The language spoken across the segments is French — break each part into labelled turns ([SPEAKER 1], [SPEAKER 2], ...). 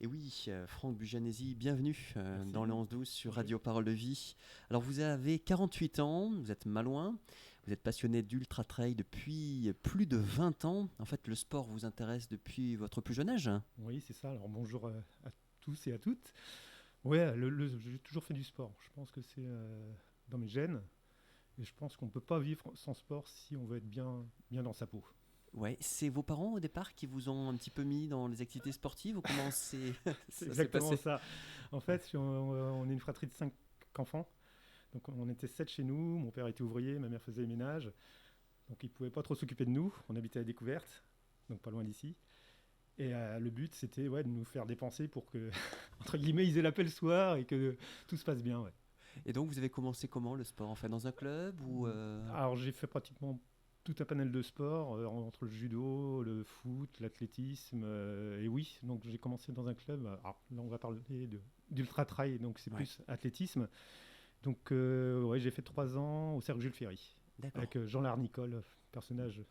[SPEAKER 1] Et oui, Franck Bujanesi, bienvenue
[SPEAKER 2] Merci.
[SPEAKER 1] dans le 11-12 sur
[SPEAKER 2] Bonjour.
[SPEAKER 1] Radio Parole de Vie. Alors vous avez 48 ans, vous êtes malouin, vous êtes passionné d'ultra trail depuis plus de 20 ans. En fait, le sport vous intéresse depuis votre plus jeune âge.
[SPEAKER 2] Oui, c'est ça. Alors bonjour à tous et à toutes. Ouais, j'ai toujours fait du sport. Je pense que c'est dans mes gènes. Et je pense qu'on ne peut pas vivre sans sport si on veut être bien dans sa peau.
[SPEAKER 1] Ouais, c'est vos parents au départ qui vous ont un petit peu mis dans les activités sportives ou comment
[SPEAKER 2] C'est
[SPEAKER 1] ça s'est
[SPEAKER 2] exactement
[SPEAKER 1] passé?
[SPEAKER 2] ça. En fait, on est une fratrie de 5 enfants. Donc on était 7 chez nous. Mon père était ouvrier, ma mère faisait le ménage. Donc il ne pouvait pas trop s'occuper de nous. On habitait à Découverte, donc pas loin d'ici. Et le but, c'était de nous faire dépenser pour que, entre guillemets, ils aient la paix le soir et que tout se passe bien. Ouais.
[SPEAKER 1] Et donc vous avez commencé comment le sport? En fait, dans un club ou
[SPEAKER 2] Alors, j'ai fait pratiquement tout un panel de sports, entre le judo, le foot, l'athlétisme. Et oui, donc j'ai commencé dans un club. Alors, là, on va parler d'ultra trail, donc c'est
[SPEAKER 1] Ouais,
[SPEAKER 2] plus athlétisme. Donc, ouais, j'ai fait 3 ans au Cercle Jules Ferry,
[SPEAKER 1] d'accord.
[SPEAKER 2] avec Jean Larnicole, personnage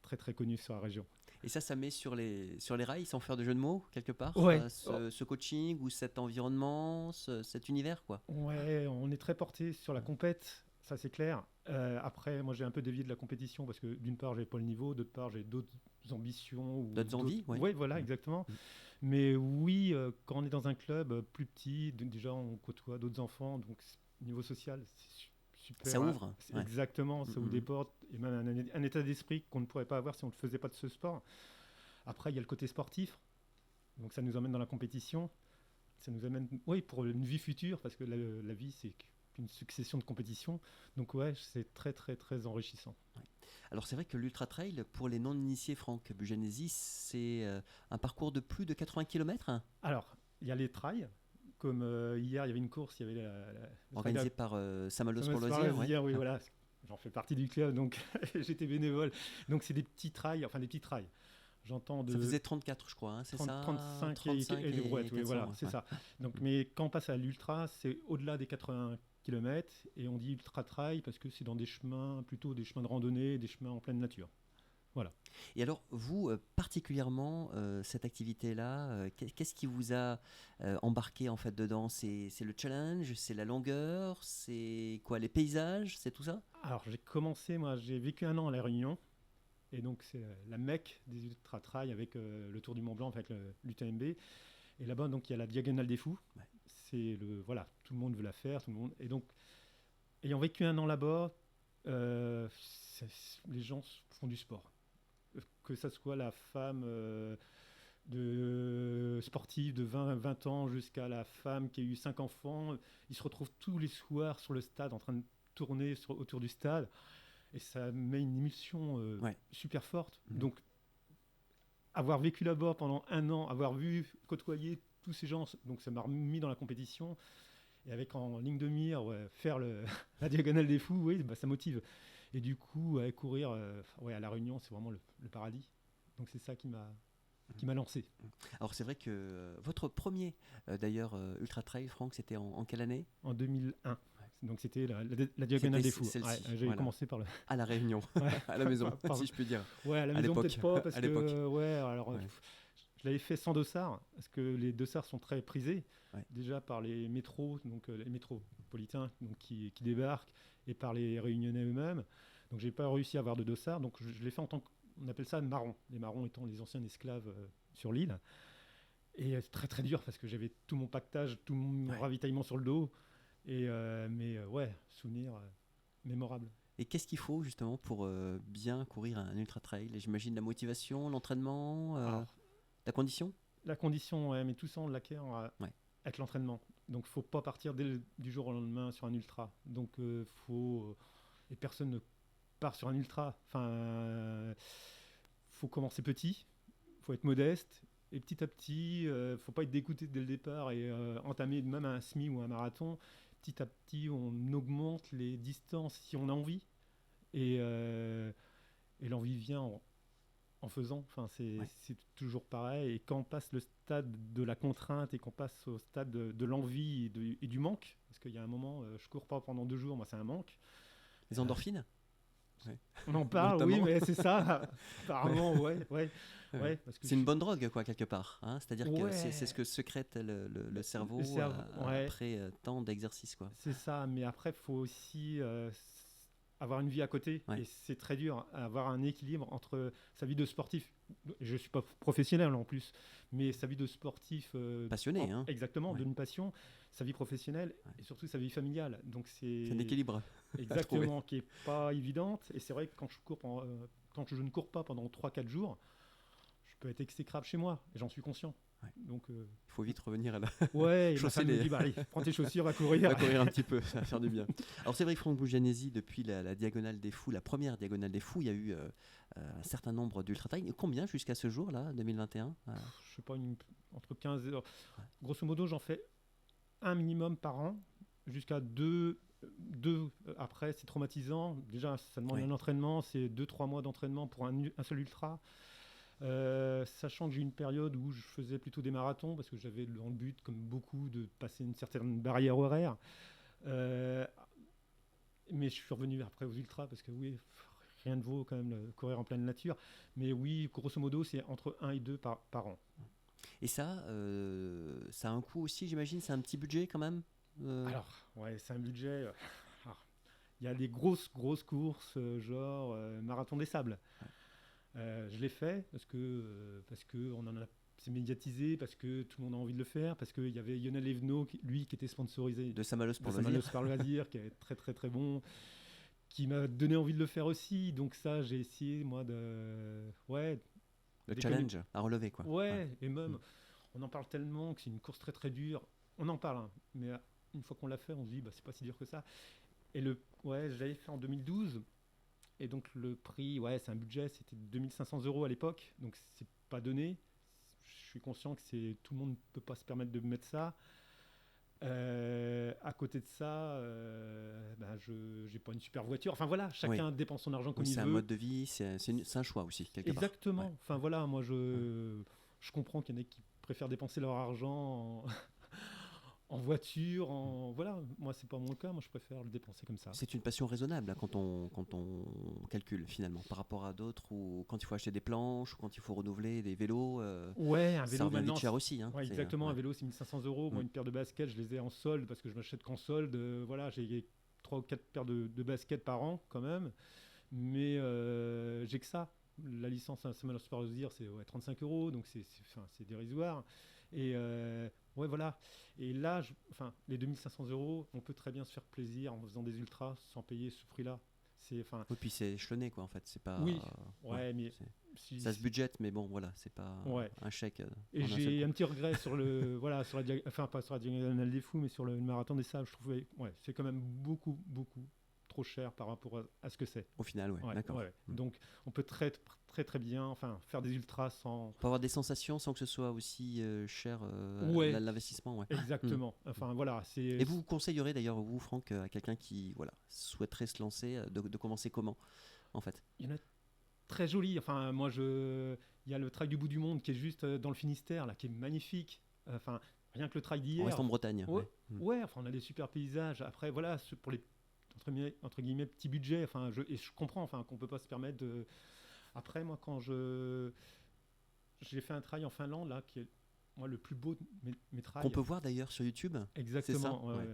[SPEAKER 2] très très connu sur la région.
[SPEAKER 1] Et ça met sur les rails, sans faire de jeu de mots, quelque part,
[SPEAKER 2] Ouais,
[SPEAKER 1] ce coaching ou cet environnement, cet univers, quoi.
[SPEAKER 2] ouais, on est très porté sur la compète, ça c'est clair. Après, moi j'ai un peu dévié de la compétition parce que d'une part j'ai pas le niveau, d'autre part j'ai d'autres ambitions ou
[SPEAKER 1] D'autres
[SPEAKER 2] d'autres.
[SPEAKER 1] envies, oui.
[SPEAKER 2] Ouais, voilà, exactement.
[SPEAKER 1] Mm.
[SPEAKER 2] Mais oui, quand on est dans un club plus petit, déjà on côtoie d'autres enfants, donc niveau social, c'est super.
[SPEAKER 1] Ça ouvre,
[SPEAKER 2] C'est
[SPEAKER 1] ouais.
[SPEAKER 2] exactement,
[SPEAKER 1] Mm,
[SPEAKER 2] ça ouvre des
[SPEAKER 1] mm.
[SPEAKER 2] portes et même un état d'esprit qu'on ne pourrait pas avoir si on ne faisait pas de ce sport. Après, il y a le côté sportif, donc ça nous emmène dans la compétition. Ça nous amène, oui, pour une vie future, parce que la vie, c'est une succession de compétitions. Donc, ouais, c'est très, très, très enrichissant.
[SPEAKER 1] Alors c'est vrai que l'ultra trail, pour les non-initiés, Franck Bujanesi, c'est un parcours de plus de 80 km
[SPEAKER 2] Alors, il y a les trails. Comme hier, il y avait une course, il y avait le trail
[SPEAKER 1] organisé par Samalos pour loisirs, ouais.
[SPEAKER 2] hier, oui, voilà. J'en fais partie du club, donc j'étais bénévole. Donc, c'est des petits trails, enfin des petits trails. J'entends
[SPEAKER 1] Ça
[SPEAKER 2] de
[SPEAKER 1] faisait 34, je crois, hein, c'est
[SPEAKER 2] 30,
[SPEAKER 1] ça?
[SPEAKER 2] 35
[SPEAKER 1] 35
[SPEAKER 2] et des
[SPEAKER 1] et
[SPEAKER 2] brouettes, oui,
[SPEAKER 1] 400,
[SPEAKER 2] voilà,
[SPEAKER 1] ouais.
[SPEAKER 2] c'est
[SPEAKER 1] Ouais.
[SPEAKER 2] ça. Donc,
[SPEAKER 1] Mm.
[SPEAKER 2] mais quand on passe à l'ultra, c'est au-delà des 80 km et on dit ultra trail parce que c'est dans des chemins, plutôt des chemins de randonnée, des chemins en pleine nature. Voilà.
[SPEAKER 1] Et alors, vous, particulièrement, cette activité-là, qu'est-ce qui vous a embarqué en fait dedans? C'est le challenge, c'est la longueur, c'est quoi, les paysages, c'est tout ça?
[SPEAKER 2] Alors, j'ai commencé, moi, j'ai vécu 1 an à La Réunion et donc c'est la Mecque des ultra trail avec le Tour du Mont Blanc, avec l'UTMB. Et là-bas, donc, il y a la Diagonale des Fous.
[SPEAKER 1] Ouais.
[SPEAKER 2] C'est voilà, tout le monde veut la faire, tout le monde. Et donc, ayant vécu 1 an là-bas, les gens font du sport. Que ça soit la femme de sportive de 20 ans jusqu'à la femme qui a eu 5 enfants, ils se retrouvent tous les soirs sur le stade en train de tourner autour du stade et ça met une émulsion
[SPEAKER 1] Ouais.
[SPEAKER 2] super forte.
[SPEAKER 1] Mhm.
[SPEAKER 2] Donc avoir vécu là-bas pendant 1 an, avoir vu, côtoyer tous ces gens, donc ça m'a remis dans la compétition. Et avec en ligne de mire, ouais, faire la diagonale des fous, oui, bah, ça motive. Et du coup, courir ouais, à La Réunion, c'est vraiment le paradis. Donc c'est ça qui m'a lancé.
[SPEAKER 1] Alors c'est vrai que votre premier, d'ailleurs, ultra trail, Franck, c'était en quelle année?
[SPEAKER 2] En 2001.
[SPEAKER 1] Ouais.
[SPEAKER 2] Donc c'était la diagonale
[SPEAKER 1] C'était
[SPEAKER 2] des fous. Ouais,
[SPEAKER 1] celle-ci,
[SPEAKER 2] j'avais
[SPEAKER 1] voilà,
[SPEAKER 2] commencé par le.
[SPEAKER 1] à la Réunion,
[SPEAKER 2] Ouais,
[SPEAKER 1] à la maison,
[SPEAKER 2] pardon.
[SPEAKER 1] si je puis dire,
[SPEAKER 2] Ouais, à la
[SPEAKER 1] à
[SPEAKER 2] maison
[SPEAKER 1] l'époque,
[SPEAKER 2] peut-être pas parce
[SPEAKER 1] à l'époque.
[SPEAKER 2] que ouais, alors
[SPEAKER 1] Ouais.
[SPEAKER 2] je l'avais fait sans dossard parce que les dossards sont très prisés
[SPEAKER 1] Ouais.
[SPEAKER 2] déjà par les métros, donc les métropolitains donc qui débarquent et par les Réunionnais eux-mêmes. Donc j'ai pas réussi à avoir de dossard, donc je l'ai fait en tant qu'on appelle ça marron. Les marrons étant les anciens esclaves sur l'île. Et c'est très très dur parce que j'avais tout mon pactage, tout mon
[SPEAKER 1] Ouais.
[SPEAKER 2] ravitaillement sur le dos. Mais ouais, souvenir mémorable.
[SPEAKER 1] Et qu'est-ce qu'il faut justement pour bien courir un ultra trail? J'imagine la motivation, l'entraînement,
[SPEAKER 2] Alors,
[SPEAKER 1] la condition?
[SPEAKER 2] la condition, ouais, mais tout ça on l'acquiert
[SPEAKER 1] Ouais.
[SPEAKER 2] avec l'entraînement. Donc faut pas partir du jour au lendemain sur un ultra. Donc et personne ne part sur un ultra. Enfin, faut commencer petit, faut être modeste. Et petit à petit, faut pas être dégoûté dès le départ et entamer même un semi ou un marathon. Petit à petit, on augmente les distances si on a envie. Et, euh, et l'envie vient en faisant. Enfin,
[SPEAKER 1] Ouais.
[SPEAKER 2] c'est toujours pareil. Et quand on passe le stade de la contrainte et qu'on passe au stade de l'envie et du manque, parce qu'il y a un moment, je cours pas pendant 2 jours, moi c'est un manque.
[SPEAKER 1] Les
[SPEAKER 2] euh,
[SPEAKER 1] endorphines? Ouais.
[SPEAKER 2] On en parle, oui,
[SPEAKER 1] Notamment.
[SPEAKER 2] mais c'est ça. Apparemment, ouais, parce que
[SPEAKER 1] C'est une bonne drogue, quoi, quelque part. Hein. C'est-à-dire que c'est ce
[SPEAKER 2] ouais,
[SPEAKER 1] que sécrète le cerveau
[SPEAKER 2] ouais,
[SPEAKER 1] après tant d'exercices, quoi.
[SPEAKER 2] c'est ça. Mais après, il faut aussi avoir une vie à côté,
[SPEAKER 1] Ouais.
[SPEAKER 2] et c'est très dur, avoir un équilibre entre sa vie de sportif. Je suis pas professionnel en plus, mais sa vie de sportif,
[SPEAKER 1] Passionné, hein.
[SPEAKER 2] exactement,
[SPEAKER 1] Ouais.
[SPEAKER 2] d'une passion, sa vie professionnelle
[SPEAKER 1] Ouais.
[SPEAKER 2] et surtout sa vie familiale. Donc
[SPEAKER 1] C'est un
[SPEAKER 2] c'est
[SPEAKER 1] équilibre à trouver.
[SPEAKER 2] exactement qui est pas évidente. Et c'est vrai que quand je ne cours pas pendant 3 4 jours, je peux être exécrable chez moi, et j'en suis conscient.
[SPEAKER 1] Ouais.
[SPEAKER 2] Donc,
[SPEAKER 1] Il faut vite revenir à la
[SPEAKER 2] ouais, et ma
[SPEAKER 1] chausser
[SPEAKER 2] femme me
[SPEAKER 1] les.
[SPEAKER 2] dit, bah, allez, prends tes chaussures, va courir.
[SPEAKER 1] Va courir un petit peu, ça va faire du bien. Alors c'est vrai que Franck Bougianesi, depuis la Diagonale des Fous, la première Diagonale des Fous, il y a eu un certain nombre d'ultra-trail. Combien jusqu'à ce jour, là, 2021
[SPEAKER 2] Je sais pas, entre 15 heures. Grosso modo, j'en fais un minimum par an, jusqu'à deux après, c'est traumatisant. Déjà, ça demande
[SPEAKER 1] Oui.
[SPEAKER 2] un entraînement, c'est 2 3 mois d'entraînement pour un seul ultra. Sachant que j'ai eu une période où je faisais plutôt des marathons, parce que j'avais dans le but, comme beaucoup, de passer une certaine barrière horaire. Euh, mais je suis revenu après aux ultras, parce que oui, rien ne vaut quand même courir en pleine nature. Mais oui, grosso modo, c'est entre 1 et 2 par an.
[SPEAKER 1] Et ça a un coût aussi, j'imagine. C'est un petit budget quand même.
[SPEAKER 2] Alors, ouais, c'est un budget. Alors, il y a des grosses courses, genre Marathon des Sables. Je l'ai fait parce que on en a, c'est médiatisé, parce que tout le monde a envie de le faire, parce qu'il y avait Lionel Evenot, lui, qui était sponsorisé
[SPEAKER 1] De Samalos
[SPEAKER 2] de
[SPEAKER 1] pour
[SPEAKER 2] Samalos
[SPEAKER 1] loisir.
[SPEAKER 2] par loisir, qui est très très très bon, qui m'a donné envie de le faire aussi. Donc ça, j'ai essayé moi
[SPEAKER 1] Le
[SPEAKER 2] d'économiser.
[SPEAKER 1] challenge à relever, quoi.
[SPEAKER 2] Ouais, et
[SPEAKER 1] Mm.
[SPEAKER 2] même, on en parle tellement que c'est une course très très dure. On en parle, hein, mais une fois qu'on l'a fait, on se dit, bah, c'est pas si dur que ça. Et ouais, je l'avais fait en 2012. Et donc le prix, ouais, c'est un budget, c'était 2500 € à l'époque. Donc c'est pas donné. Je suis conscient que tout le monde ne peut pas se permettre de mettre ça. À côté de ça, ben, je n'ai pas une super voiture. Enfin voilà,
[SPEAKER 1] Oui.
[SPEAKER 2] chacun dépense son argent comme
[SPEAKER 1] Oui,
[SPEAKER 2] il
[SPEAKER 1] c'est un
[SPEAKER 2] veut.
[SPEAKER 1] mode de vie, c'est un choix aussi, quelque part.
[SPEAKER 2] Exactement.
[SPEAKER 1] Ouais.
[SPEAKER 2] Enfin voilà, moi je comprends qu'il y en a qui préfèrent dépenser leur argent en voiture, voilà. Moi c'est pas mon cas, moi je préfère le dépenser comme ça.
[SPEAKER 1] C'est une passion raisonnable hein, quand on calcule finalement par rapport à d'autres ou quand il faut acheter des planches ou quand il faut renouveler des vélos,
[SPEAKER 2] Ouais, un
[SPEAKER 1] ça
[SPEAKER 2] vélo
[SPEAKER 1] revient
[SPEAKER 2] maintenant.
[SPEAKER 1] vite cher aussi. Hein.
[SPEAKER 2] Ouais,
[SPEAKER 1] C'est,
[SPEAKER 2] exactement, un
[SPEAKER 1] ouais.
[SPEAKER 2] vélo c'est 1500 €. Moi
[SPEAKER 1] Mm.
[SPEAKER 2] une paire de baskets, je les ai en solde parce que je m'achète qu'en solde. Voilà, j'ai 3 ou 4 paires de baskets par an quand même. Mais j'ai que ça. La licence à Samalos Sport Loisirs, c'est 35 €, donc enfin, c'est dérisoire. Et ouais, voilà. Et là, enfin, les 2500 €, on peut très bien se faire plaisir en faisant des ultras sans payer ce prix-là. Enfin,
[SPEAKER 1] Oui, puis c'est échelonné quoi en fait. C'est pas.
[SPEAKER 2] oui,
[SPEAKER 1] Ouais,
[SPEAKER 2] ouais, mais
[SPEAKER 1] ça se budgète, mais bon voilà, c'est pas
[SPEAKER 2] ouais.
[SPEAKER 1] un chèque
[SPEAKER 2] Et
[SPEAKER 1] en un seul
[SPEAKER 2] j'ai
[SPEAKER 1] coup.
[SPEAKER 2] un petit regret sur voilà, enfin pas sur la diagonale des fous, mais sur le marathon des sables. Je trouvais, ouais, c'est quand même beaucoup trop cher par rapport à ce que c'est.
[SPEAKER 1] Au final, ouais,
[SPEAKER 2] Ouais,
[SPEAKER 1] d'accord.
[SPEAKER 2] ouais.
[SPEAKER 1] Mm.
[SPEAKER 2] Donc on peut très bien, enfin, faire des ultras sans.
[SPEAKER 1] On peut avoir des sensations sans que ce soit aussi cher
[SPEAKER 2] Ouais,
[SPEAKER 1] l'investissement, ouais. Mm.
[SPEAKER 2] exactement. Enfin voilà,
[SPEAKER 1] Et vous conseilleriez d'ailleurs, vous, Franck, à quelqu'un qui voilà, souhaiterait se lancer, de commencer comment, en fait?
[SPEAKER 2] il y en a très joli. Enfin, il y a le trail du bout du monde qui est juste dans le Finistère, là, qui est magnifique. Enfin, rien que le trail
[SPEAKER 1] On
[SPEAKER 2] d'hier.
[SPEAKER 1] reste en Bretagne.
[SPEAKER 2] Ouais,
[SPEAKER 1] Ouais. Mm.
[SPEAKER 2] ouais, enfin, on a des super paysages. Après, voilà, pour les entre guillemets petits budgets. Enfin, et je comprends, enfin, qu'on peut pas se permettre de. Après, moi, quand j'ai fait un trail en Finlande, là, qui est moi le plus beau de mes trails.
[SPEAKER 1] Qu'on peut voir d'ailleurs sur YouTube. C'est ça.
[SPEAKER 2] Exactement.
[SPEAKER 1] Ouais.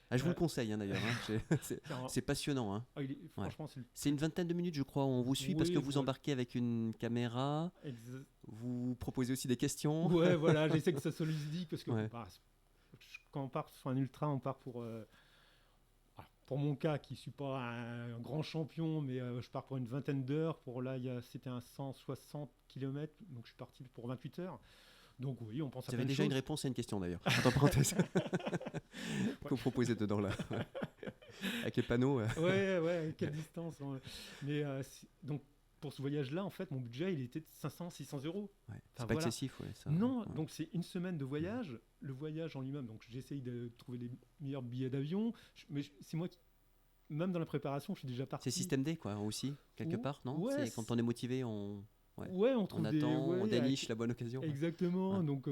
[SPEAKER 1] Ah, je vous le conseille hein, d'ailleurs. Hein. C'est passionnant. Hein. Ouais.
[SPEAKER 2] Franchement,
[SPEAKER 1] C'est une vingtaine de minutes, je crois, où on vous suit parce
[SPEAKER 2] Oui,
[SPEAKER 1] que vous
[SPEAKER 2] voilà.
[SPEAKER 1] embarquez avec une caméra. Vous proposez aussi des questions.
[SPEAKER 2] Ouais, voilà, j'essaie que ça soit ludique parce que
[SPEAKER 1] Ouais.
[SPEAKER 2] bah, quand on part sur un ultra, on part pour mon cas, qui ne suis pas un grand champion, mais je pars pour une vingtaine d'heures. C'était un 160 km, donc je suis parti pour 28 heures. Donc oui, on pense à
[SPEAKER 1] Vous
[SPEAKER 2] plein
[SPEAKER 1] avez
[SPEAKER 2] de
[SPEAKER 1] déjà
[SPEAKER 2] choses.
[SPEAKER 1] une réponse à une question d'ailleurs. Entre parenthèses. Qu'on proposait dedans là. Avec les panneaux.
[SPEAKER 2] Ouais, quelle distance. Hein. Mais donc pour ce voyage-là, en fait, mon budget, il était de 500-600 €.
[SPEAKER 1] Ouais.
[SPEAKER 2] Enfin,
[SPEAKER 1] C'est pas
[SPEAKER 2] voilà.
[SPEAKER 1] excessif, ouais. Ça,
[SPEAKER 2] Non,
[SPEAKER 1] ouais.
[SPEAKER 2] donc c'est une semaine de voyage. Le voyage en lui-même, donc j'essaye de trouver les meilleurs billets d'avion. Mais c'est moi qui, même dans la préparation, je suis déjà parti.
[SPEAKER 1] C'est système D quoi aussi quelque part, non?
[SPEAKER 2] Ouais,
[SPEAKER 1] C'est quand on est motivé, on
[SPEAKER 2] on trouve
[SPEAKER 1] on attend,
[SPEAKER 2] ouais,
[SPEAKER 1] on déniche
[SPEAKER 2] avec-
[SPEAKER 1] la bonne occasion.
[SPEAKER 2] Exactement.
[SPEAKER 1] Ouais.
[SPEAKER 2] Donc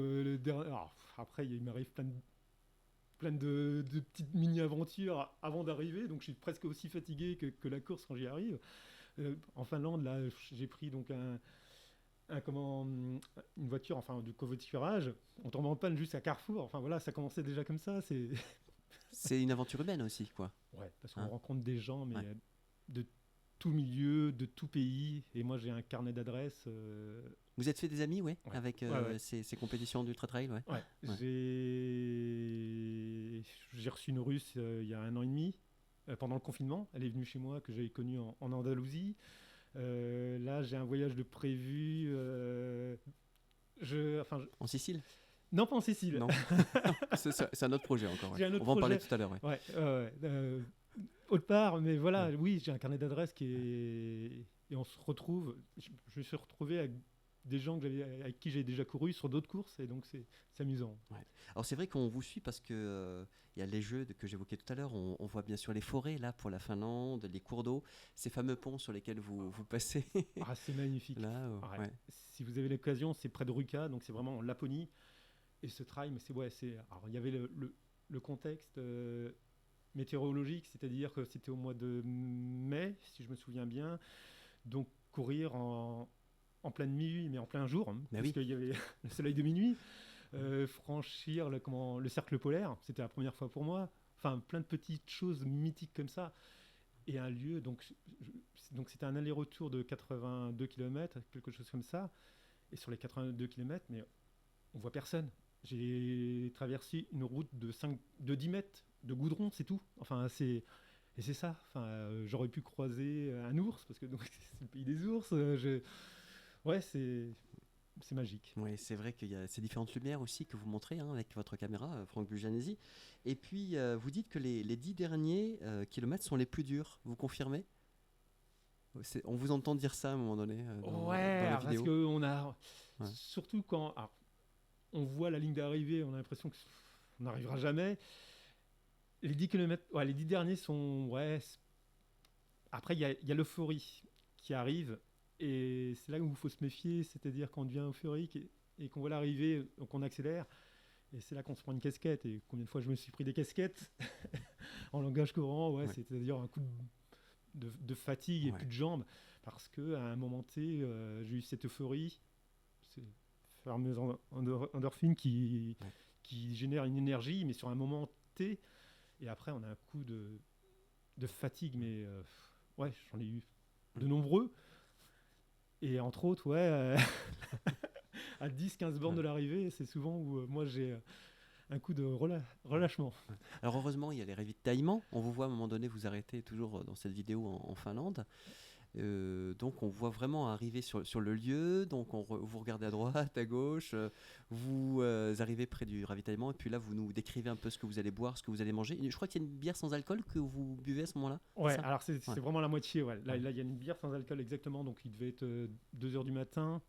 [SPEAKER 2] après, il m'arrive plein de plein de petites mini-aventures avant d'arriver. Donc, je suis presque aussi fatigué que la course quand j'y arrive. En Finlande, là, j'ai pris donc une voiture, enfin du covoiturage. On tombe en panne juste à Carrefour. Enfin voilà, ça commençait déjà comme ça.
[SPEAKER 1] C'est une aventure humaine aussi, quoi.
[SPEAKER 2] Ouais, parce qu'on
[SPEAKER 1] Hein.
[SPEAKER 2] rencontre des gens, mais
[SPEAKER 1] Ouais.
[SPEAKER 2] de tout milieu, de tout pays. Et moi, j'ai un carnet d'adresses.
[SPEAKER 1] Vous êtes fait des amis, ouais,
[SPEAKER 2] Ouais.
[SPEAKER 1] avec
[SPEAKER 2] Ouais.
[SPEAKER 1] ces compétitions d'ultra trail, ouais.
[SPEAKER 2] Ouais.
[SPEAKER 1] Ouais.
[SPEAKER 2] J'ai reçu une Russe il y a 1 an et demi, pendant le confinement. Elle est venue chez moi, que j'avais connue en Andalousie. Là, j'ai un voyage de prévu.
[SPEAKER 1] En Sicile?
[SPEAKER 2] Non, pas en Sicile.
[SPEAKER 1] Non. C'est un autre projet encore. Ouais.
[SPEAKER 2] J'ai un autre
[SPEAKER 1] On va en parler
[SPEAKER 2] projet.
[SPEAKER 1] tout à l'heure. Ouais.
[SPEAKER 2] Ouais, autre part, mais voilà,
[SPEAKER 1] Ouais.
[SPEAKER 2] oui, j'ai un carnet d'adresses et on se retrouve. Je me suis retrouvé avec des gens avec qui j'ai déjà couru sur d'autres courses, et donc c'est amusant.
[SPEAKER 1] Ouais. Alors c'est vrai qu'on vous suit parce que il y a les jeux que j'évoquais tout à l'heure. On voit bien sûr les forêts là pour la Finlande, les cours d'eau, ces fameux ponts sur lesquels vous passez.
[SPEAKER 2] Ah, c'est magnifique.
[SPEAKER 1] Là,
[SPEAKER 2] Ouais.
[SPEAKER 1] ouais.
[SPEAKER 2] Si vous avez l'occasion, c'est près de Ruka, donc c'est vraiment en Laponie. Et ce trail, mais alors, il y avait le contexte météorologique, c'est-à-dire que c'était au mois de mai, si je me souviens bien. Donc courir en pleine nuit, mais en plein jour, hein,
[SPEAKER 1] Bah
[SPEAKER 2] parce
[SPEAKER 1] oui.
[SPEAKER 2] qu'il y avait le soleil de minuit. Franchir le cercle polaire, c'était la première fois pour moi. Enfin, plein de petites choses mythiques comme ça. Et un lieu, donc c'était un aller-retour de 82 km, quelque chose comme ça. Et sur les 82 km, mais on voit personne. J'ai traversé une route de 10 mètres de goudron, c'est tout. Enfin, et c'est ça. Enfin, j'aurais pu croiser un ours, parce que donc, c'est le pays des ours. Ouais, c'est magique.
[SPEAKER 1] Oui, c'est vrai qu'il y a ces différentes lumières aussi que vous montrez hein, avec votre caméra, Franck Bujanesi. Et puis, vous dites que les 10 derniers kilomètres sont les plus durs. Vous confirmez? On vous entend dire ça à un moment donné dans la
[SPEAKER 2] Ouais, parce
[SPEAKER 1] vidéo.
[SPEAKER 2] qu'on a.
[SPEAKER 1] Ouais.
[SPEAKER 2] Surtout quand alors, on voit la ligne d'arrivée, on a l'impression qu'on n'arrivera jamais. Les 10 km, ouais, les 10 derniers sont. Ouais. Après, il y a l'euphorie qui arrive. Et c'est là où il faut se méfier, c'est-à-dire qu'on devient euphorique et qu'on voit l'arrivée, donc on accélère. Et c'est là qu'on se prend une casquette. Et combien de fois je me suis pris des casquettes en langage courant, ouais,
[SPEAKER 1] Ouais.
[SPEAKER 2] c'est-à-dire un coup de fatigue et
[SPEAKER 1] Ouais.
[SPEAKER 2] plus de jambes. Parce qu'à un moment T, j'ai eu cette euphorie, ces fameuses endorphines
[SPEAKER 1] Ouais.
[SPEAKER 2] qui génèrent une énergie, mais sur un moment T. Et après, on a un coup de fatigue, mais ouais, j'en ai eu de nombreux. Et entre autres, ouais, à 10-15 bornes de l'arrivée, c'est souvent où moi j'ai un coup de relâchement.
[SPEAKER 1] Alors heureusement, il y a les ravitaillements. On vous voit à un moment donné vous arrêter toujours dans cette vidéo en Finlande. Donc on voit vraiment arriver sur le lieu, donc vous regardez à droite, à gauche, vous arrivez près du ravitaillement et puis là vous nous décrivez un peu ce que vous allez boire, ce que vous allez manger. Je crois qu'il y a une bière sans alcool que vous buvez à ce moment-là.
[SPEAKER 2] Ouais,
[SPEAKER 1] Ça
[SPEAKER 2] alors c'est
[SPEAKER 1] ouais.
[SPEAKER 2] vraiment la moitié. Ouais. Là,
[SPEAKER 1] Ouais.
[SPEAKER 2] il y a une bière sans alcool exactement, donc il devait être 2 heures du matin.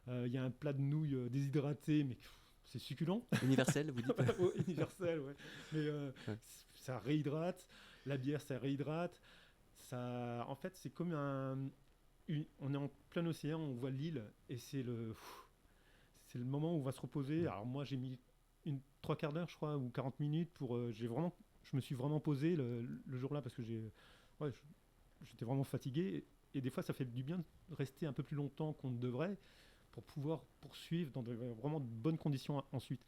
[SPEAKER 2] Il y a un plat de nouilles déshydratées, mais c'est succulent.
[SPEAKER 1] Universel, vous dites.
[SPEAKER 2] Ouais, universel, ouais. Mais
[SPEAKER 1] Ouais.
[SPEAKER 2] ça réhydrate. La bière, ça réhydrate. En fait, c'est comme on est en plein océan, on voit l'île, et c'est le moment où on va se reposer.
[SPEAKER 1] Ouais.
[SPEAKER 2] Alors moi, j'ai mis 3/4 d'heure, je crois, ou 40 minutes pour. Je me suis vraiment posé le jour-là parce que ouais, j'étais vraiment fatigué. Et des fois, ça fait du bien de rester un peu plus longtemps qu'on ne devrait pour pouvoir poursuivre dans vraiment de bonnes conditions ensuite.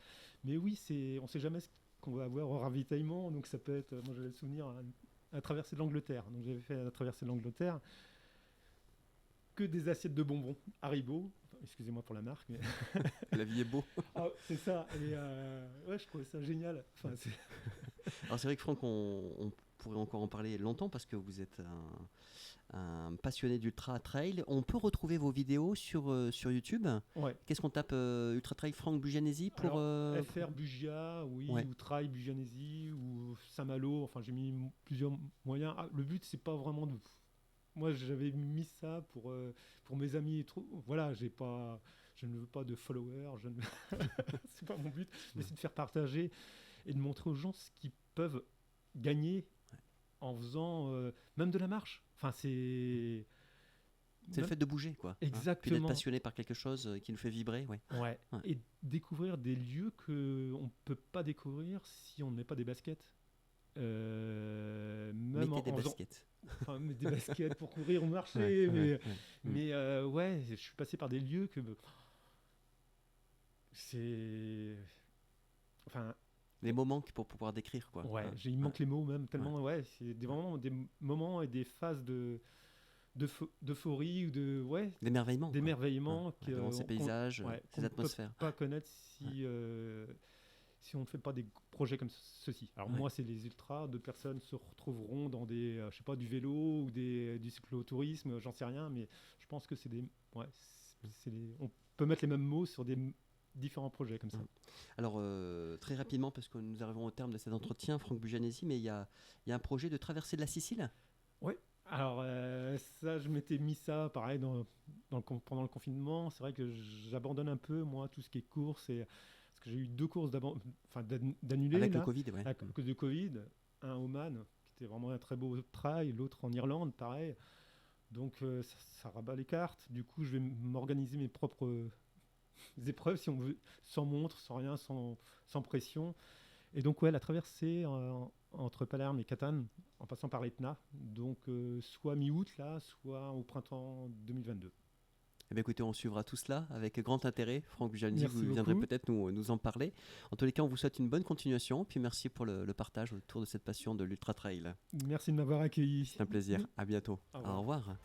[SPEAKER 2] Mais oui, on ne sait jamais ce qu'on va avoir au ravitaillement. Donc ça peut être, moi j'avais le souvenir, à la traversée de l'Angleterre. Donc j'avais fait la traversée de l'Angleterre que des assiettes de bonbons Haribo. Enfin, excusez-moi pour la marque, mais
[SPEAKER 1] La vie est beau.
[SPEAKER 2] ah, c'est ça. Et ouais, je trouvais ça génial. Enfin,
[SPEAKER 1] Alors c'est vrai que Franck, on pourrait encore en parler longtemps parce que vous êtes un passionné d'ultra trail. On peut retrouver vos vidéos sur YouTube.
[SPEAKER 2] ouais.
[SPEAKER 1] Qu'est-ce qu'on tape Ultra Trail Franck Bujanesi pour
[SPEAKER 2] Alors, FR Bugia, oui,
[SPEAKER 1] ouais.
[SPEAKER 2] ou Trail Bugianesi, ou Saint-Malo. Enfin, j'ai mis plusieurs moyens. Ah, le but, c'est pas vraiment de. Moi, j'avais mis ça pour mes amis et tout. Voilà, je ne veux pas de followers. C'est pas mon but. Mais c'est de faire partager et de montrer aux gens ce qu'ils peuvent gagner en faisant même de la marche. Enfin,
[SPEAKER 1] C'est le fait de bouger, quoi. Puis d'être
[SPEAKER 2] Exactement.
[SPEAKER 1] passionné par quelque chose qui nous fait vibrer, ouais.
[SPEAKER 2] Ouais.
[SPEAKER 1] Ouais.
[SPEAKER 2] Et découvrir des lieux qu'on ne peut pas découvrir si on ne met pas des baskets. Même
[SPEAKER 1] Mettez des
[SPEAKER 2] en faisant
[SPEAKER 1] baskets.
[SPEAKER 2] enfin, mais des baskets pour courir ou marcher,
[SPEAKER 1] Ouais,
[SPEAKER 2] mais,
[SPEAKER 1] ouais, ouais.
[SPEAKER 2] mais ouais, je suis passé par des lieux que c'est. Enfin,
[SPEAKER 1] Les moments pour pouvoir décrire, quoi.
[SPEAKER 2] ouais,
[SPEAKER 1] Hein.
[SPEAKER 2] il manque les mots même,
[SPEAKER 1] Ouais.
[SPEAKER 2] tellement, ouais, c'est vraiment des moments et des phases d'euphorie ou
[SPEAKER 1] D'émerveillement, quoi.
[SPEAKER 2] d'émerveillement
[SPEAKER 1] Ouais, devant ces paysages,
[SPEAKER 2] ouais,
[SPEAKER 1] ces
[SPEAKER 2] qu'on ne peut
[SPEAKER 1] atmosphères.
[SPEAKER 2] pas connaître si on ne fait pas des projets comme ceci. Alors
[SPEAKER 1] Ouais.
[SPEAKER 2] moi, c'est les ultras, d'autres personnes se retrouveront dans des, je sais pas, du vélo ou du cyclotourisme, j'en sais rien, mais je pense que ouais, on peut mettre les mêmes mots sur des différents projets comme ça.
[SPEAKER 1] Alors, très rapidement, parce que nous arrivons au terme de cet entretien, Franck Bujanesi, mais il y a un projet de traversée de la Sicile.
[SPEAKER 2] Oui. Alors ça, je m'étais mis ça, pareil, pendant le confinement. C'est vrai que j'abandonne un peu, moi, tout ce qui est course. Parce que j'ai eu 2 courses d'annuler
[SPEAKER 1] Avec le
[SPEAKER 2] là,
[SPEAKER 1] Covid, ouais.
[SPEAKER 2] à cause du Covid. Un au Man, qui était vraiment un très beau trail, l'autre en Irlande, pareil. Donc ça rabat les cartes. Du coup, je vais m'organiser mes propres épreuves, si on veut, sans montre, sans rien, sans pression. Et donc, ouais, la traversée entre Palerme et Catane, en passant par l'Etna, donc soit mi-août, là, soit au printemps 2022.
[SPEAKER 1] Eh bien, écoutez, on suivra tout cela avec grand intérêt. Franck Bujanesi,
[SPEAKER 2] Merci
[SPEAKER 1] vous viendrez
[SPEAKER 2] beaucoup.
[SPEAKER 1] peut-être nous en parler. En tous les cas, on vous souhaite une bonne continuation. Puis merci pour le partage autour de cette passion de l'ultra trail.
[SPEAKER 2] Merci de m'avoir accueilli.
[SPEAKER 1] C'est un plaisir. À bientôt.
[SPEAKER 2] Au revoir.
[SPEAKER 1] Au revoir.